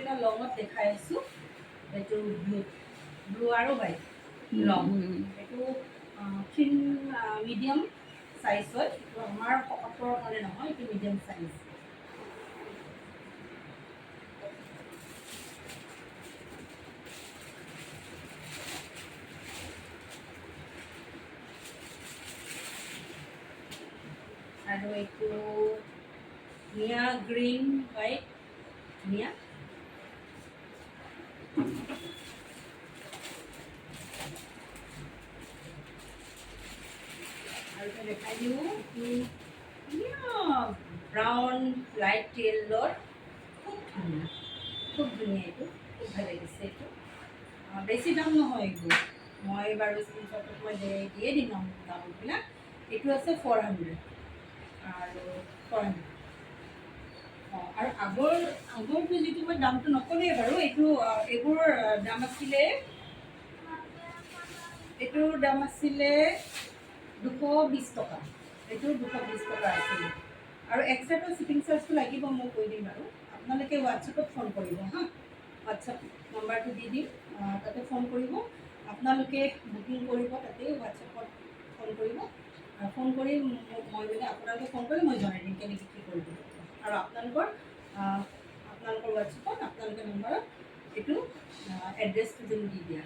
এটা লঙত দেখাই আছোঁ এইটো ব্লু আৰু হোৱাইট লং এইটো থিন মিডিয়াম সাইজ হয় এইটো আমাৰ শকতৰ কাৰণে নহয় এইটো মিডিয়াম সাইজ আৰু এইটো ধুনীয়া গ্ৰীণ হোৱাইট ধুনীয়া আৰু এটা দেখাই দিওঁ ব্ৰাউন লাইট টেইলৰ খুব ধুনীয়া এইটো খুব ভাল লাগিছে এইটো বেছি দাম নহয় এইবোৰ মই বাৰু স্ক্ৰীনশ্বটত মই দিয়ে দিম দামবিলাক এইটো আছে 400 আৰু 400 আৰু আগৰটো যিটো মই দামটো নকলোৱেই বাৰু এইটো এইবোৰ দাম আছিলে এইটোৰ দাম আছিলে 220 টকা এইটো 220 টকা আছিলে আৰু এক্সট্ৰাটো শ্বিপিং চাৰ্জটো লাগিব মই কৈ দিম বাৰু আপোনালোকে হোৱাটছএপত ফোন কৰিব হা হোৱাটছএপ নম্বৰটো দি দিম তাতে ফোন কৰিব আপোনালোকে বুকিং কৰিব তাতে হোৱাটছএপত ফোন কৰিব ফোন কৰি মই মানে আপোনালোকে ফোন কৰি মই জনাই দিম কেনেকৈ কি কৰিব আৰু আপোনালোকৰ হোৱাটছএপত আপোনালোকে নম্বৰত এইটো এড্ৰেছটো যেন দি দিয়া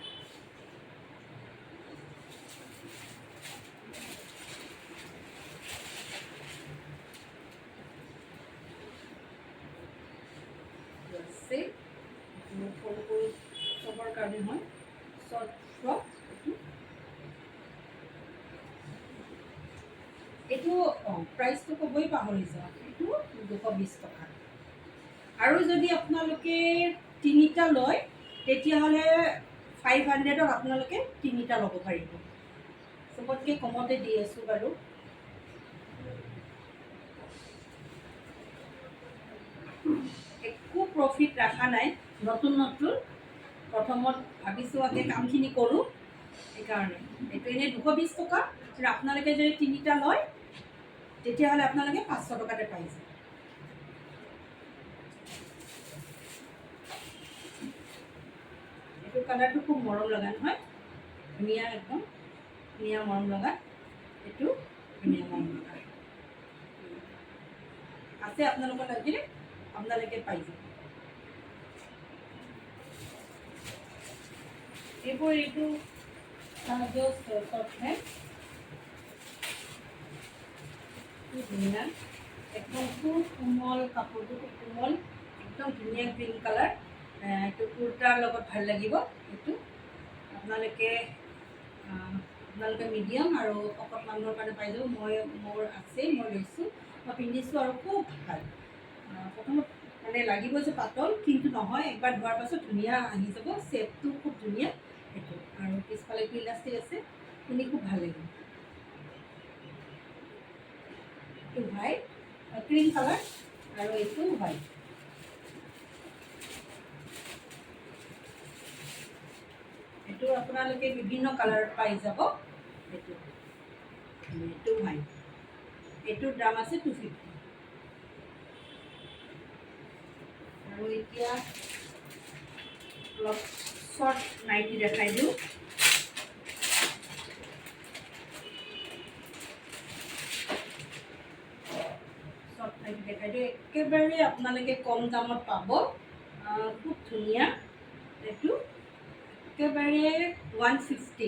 সৰু চবৰ কাৰণে হয় শ্বৰ্ট ফ্ৰক এইটো প্ৰাইচটো ক'বই পাহৰি যাওঁ এইটো 220 টকা আৰু যদি আপোনালোকে তিনিটা লয় তেতিয়াহ'লে 500ত আপোনালোকে তিনিটা ল'ব পাৰিব চবতকৈ কমতে দি আছোঁ বাৰু একো প্ৰফিট ৰখা নাই নতুন প্ৰথমত ভাবিছোঁ আগে কামখিনি কৰোঁ সেইকাৰণে এইটো এনেই 220 টকা কিন্তু আপোনালোকে যদি তিনিটা লয় তেতিয়াহ'লে আপোনালোকে 500 টকাতে পাই যায় এইটো কালাৰটো খুব মৰম লগা নহয় ধুনীয়া একদম ধুনীয়া মৰম লগা এইটো ধুনীয়া মৰম লগা আছে আপোনালোকৰ লাগিলে আপোনালোকে পাই যাব এইবোৰ এইটো ধুনীয়া একদম খুব কোমল কাপোৰটো খুব কোমল একদম ধুনীয়া গ্ৰীণ কালাৰ এইটো কুৰ্তাৰ লগত ভাল লাগিব এইটো আপোনালোকে মিডিয়াম আৰু শকত মানুহৰ কাৰণে পাই যাব মোৰ আছেই মই লৈছোঁ মই পিন্ধিছোঁ আৰু খুব ভাল প্ৰথমত মানে লাগিব যে পাতল কিন্তু নহয় একবাৰ ধোৱাৰ পাছত ধুনীয়া আহি যাব শ্বেপটো খুব ধুনীয়া সেইটো আৰু পিছফালে ইলাষ্টিক আছে পিন্ধি খুব ভাল লাগিব এইটো হোৱাইট ক্ৰীম কালাৰ আৰু এইটো হোৱাইট এইটো আপোনালোকে বিভিন্ন কালাৰত পাই যাব এইটো হোৱাইট এইটোৰ দাম আছে 250 আৰু এতিয়া অলপ শ্বৰ্ট নাইটি দেখাই দিওঁ শ্বৰ্ট নাইটি দেখাই দিওঁ একেবাৰে আপোনালোকে কম দামত পাব খুব ধুনীয়া এইটো একেবাৰে 150ত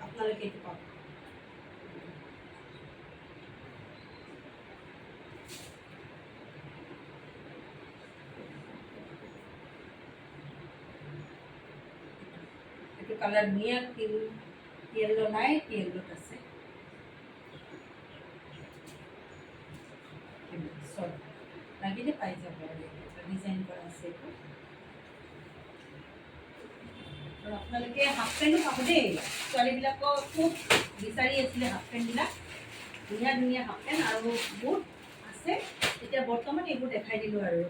আপোনালোকে এইটো পাব এইটো কালাৰ ধুনীয়া য়েল্লো নাই য়েল্লোত আছে চব লাগিলে পাই যাব আৰু ডিজাইন কৰা আছে এইটো আৰু আপোনালোকে হাফ পেণ্টো পাব দেই ছোৱালীবিলাকক খুব বিচাৰি আছিলে হাফ পেণ্টবিলাক ধুনীয়া ধুনীয়া হাফ পেণ্ট আৰু বহুত আছে এতিয়া বৰ্তমান এইবোৰ দেখাই দিলোঁ আৰু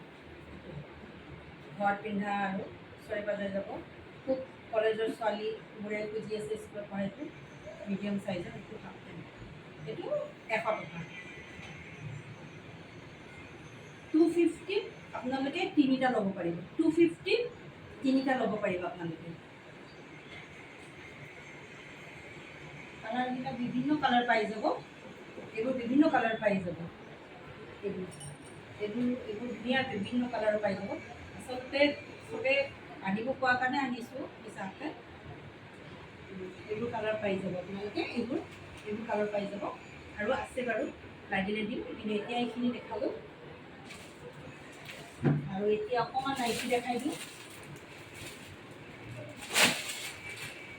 ঘৰত পিন্ধা আৰু ওচৰে পাজৰে যাব খুব কলেজৰ ছোৱালীবোৰে খুজি আছে স্কুলত পঢ়াইছোঁ মিডিয়াম চাইজৰ এইটো হাফ পেণ্ট এইটো 100 টকা 250 আপোনালোকে তিনিটা ল'ব পাৰিব 250 তিনিটা ল'ব পাৰিব আপোনালোকে কালাৰকেইটা বিভিন্ন কালাৰ পাই যাব এইবোৰ বিভিন্ন কালাৰ পাই যাব এইবোৰ ধুনীয়া বিভিন্ন কালাৰ পাই যাব আচলতে চবে আনিব পোৱাৰ কাৰণে আনিছোঁ হিচাপে এইবোৰ কালাৰ পাই যাব আপোনালোকে এইবোৰ কালাৰ পাই যাব আৰু আছে বাৰু লাগিলে দিম কিন্তু এতিয়া এইখিনি দেখালোঁ আৰু এতিয়া অকণমান নাইটি দেখাই দিওঁ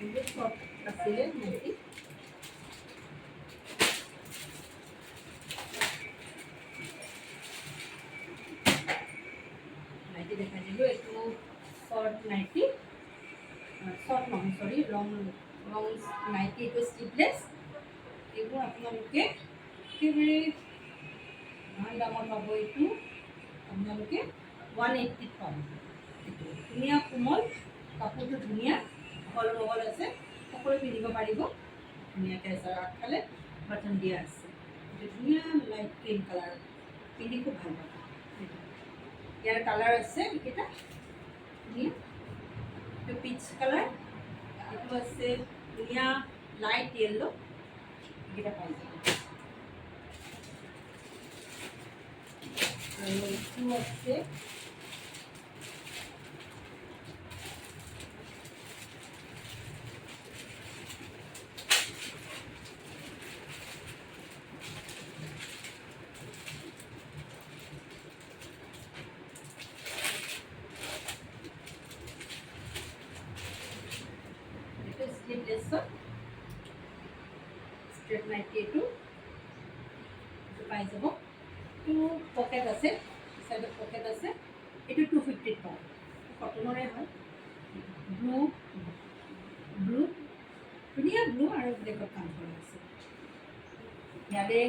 এইবোৰ চব আছিলে নাইটি দেখাই দিলোঁ এইটো শৰ্ট নাইটি শৰ্ট নহয় সৰি লং নাইটি এইটো শ্লিভলেছ এইবোৰ আপোনালোকে একেবাৰে ইমান দামত পাব এইটো আপোনালোকে 180 পাব এইটো ধুনীয়া কোমল কাপোৰটো ধুনীয়া বহল বহল আছে সকলোৱে পিন্ধিব পাৰিব ধুনীয়াকৈ আছে আৰু আগফালে বাটন দিয়া আছে এইটো ধুনীয়া লাইট ক্ৰীম কালাৰ পিন্ধি খুব ভাল পাব ইয়াৰ কালাৰ আছে এইকেইটা ধুনীয়া এইটো পিচ কালাৰ এইটো আছে ধুনীয়া লাইট য়েল্লো এইকেইটা পাই যাব আৰু এইটো আছে শ্লিভলেছৰ ষ্ট্ৰেট নাইটি এইটো পাই যাব এইটো পকেট আছে চাইডত পকেট আছে এইটো 250 পাম কটনৰে হয় ব্লু ধুনীয়া ব্লু আৰু ব্লেকত কাম কৰা আছে ইয়াৰে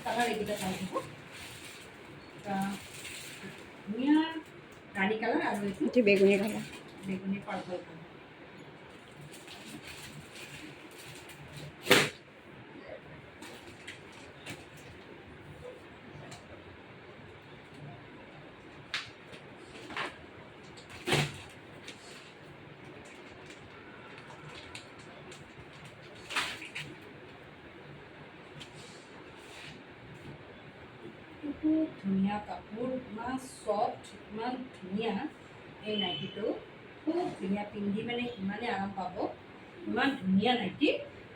কালাৰ এইকেইটা পাই যাব ধুনীয়া ৰাণী কালাৰ আৰু এইটো বেগুনী কালাৰ বেগুনী পাৰ্পল কালাৰ খুব ধুনীয়া কাপোৰ ইমান ছফ্ট ইমান ধুনীয়া এই নাইটিটো খুব ধুনীয়া পিন্ধি মানে ইমানেই আৰাম পাব ইমান ধুনীয়া নাইটি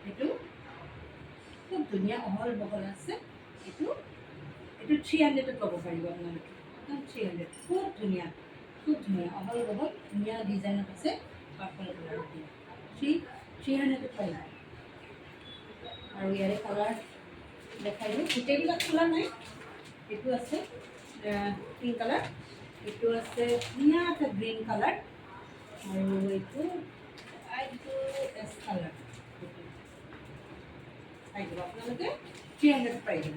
এইটো খুব ধুনীয়া অহল বহল আছে এইটো 300ত ল'ব পাৰিব আপোনালোকে একদম 300 খুব ধুনীয়া অহল বহল ধুনীয়া ডিজাইনত আছে পাৰ্পল কালাৰত 300ত পাই যায় আৰু ইয়াৰে কালাৰ দেখাই দিওঁ গোটেইবিলাক খোলা নাই এইটো আছে পিংক কালাৰ এইটো আছে ধুনীয়া এটা গ্ৰীণ কালাৰ আৰু এইটো এছ কালাৰ পাই যাব আপোনালোকে 300 পাই যাব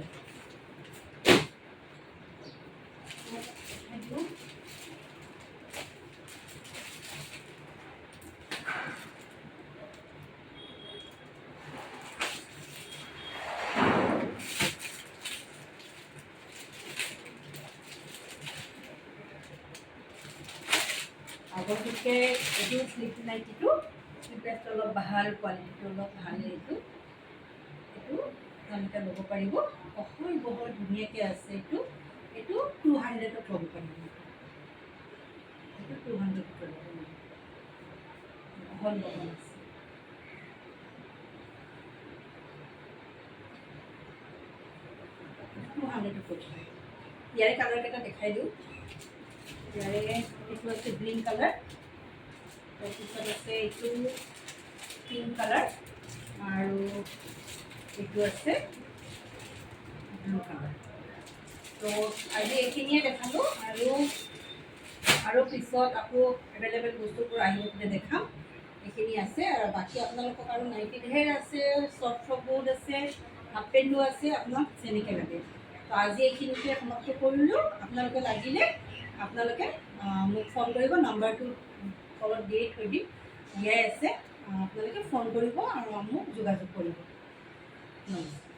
আগতকৈ এইটো শ্লিভ নাইটিটো শ্লিভলেছটো অলপ ভাল কোৱালিটিটো অলপ ভাল এইটো আপোনালোকে ল'ব পাৰিব অহল বহল ধুনীয়াকৈ আছে এইটো 200ত ল'ব পাৰিব এইটো 200ত ল'ব পাৰিব অহল বহল আছে ইয়াৰে কালাৰকেইটা দেখাই দিওঁ ইয়াৰে এইটো আছে গ্ৰীণ কালাৰ তাৰপিছত আছে এইটো পিংক কালাৰ আৰু এইটো আছে ব্লু কালাৰ তো আজি এইখিনিয়ে দেখালোঁ আৰু পিছত আকৌ এভেইলেবল বস্তুবোৰ আহিব বুলি দেখাম এইখিনি আছে আৰু বাকী আপোনালোকক আৰু নাইটি ঢেৰ আছে শ্বৰ্ট ফ্ৰক বহুত আছে হাফ পেণ্টো আছে আপোনাক যেনেকৈ লাগে তো আজি এইখিনিতে সমাপ্ত কৰিলোঁ আপোনালোকে লাগিলে আপোনালোকে মোক ফোন কৰিব নাম্বাৰটো তলত দিয়ে থৈ দিম দিয়াই আছে আপোনালোকে ফোন কৰিব আৰু মোক যোগাযোগ কৰিব নমস্কাৰ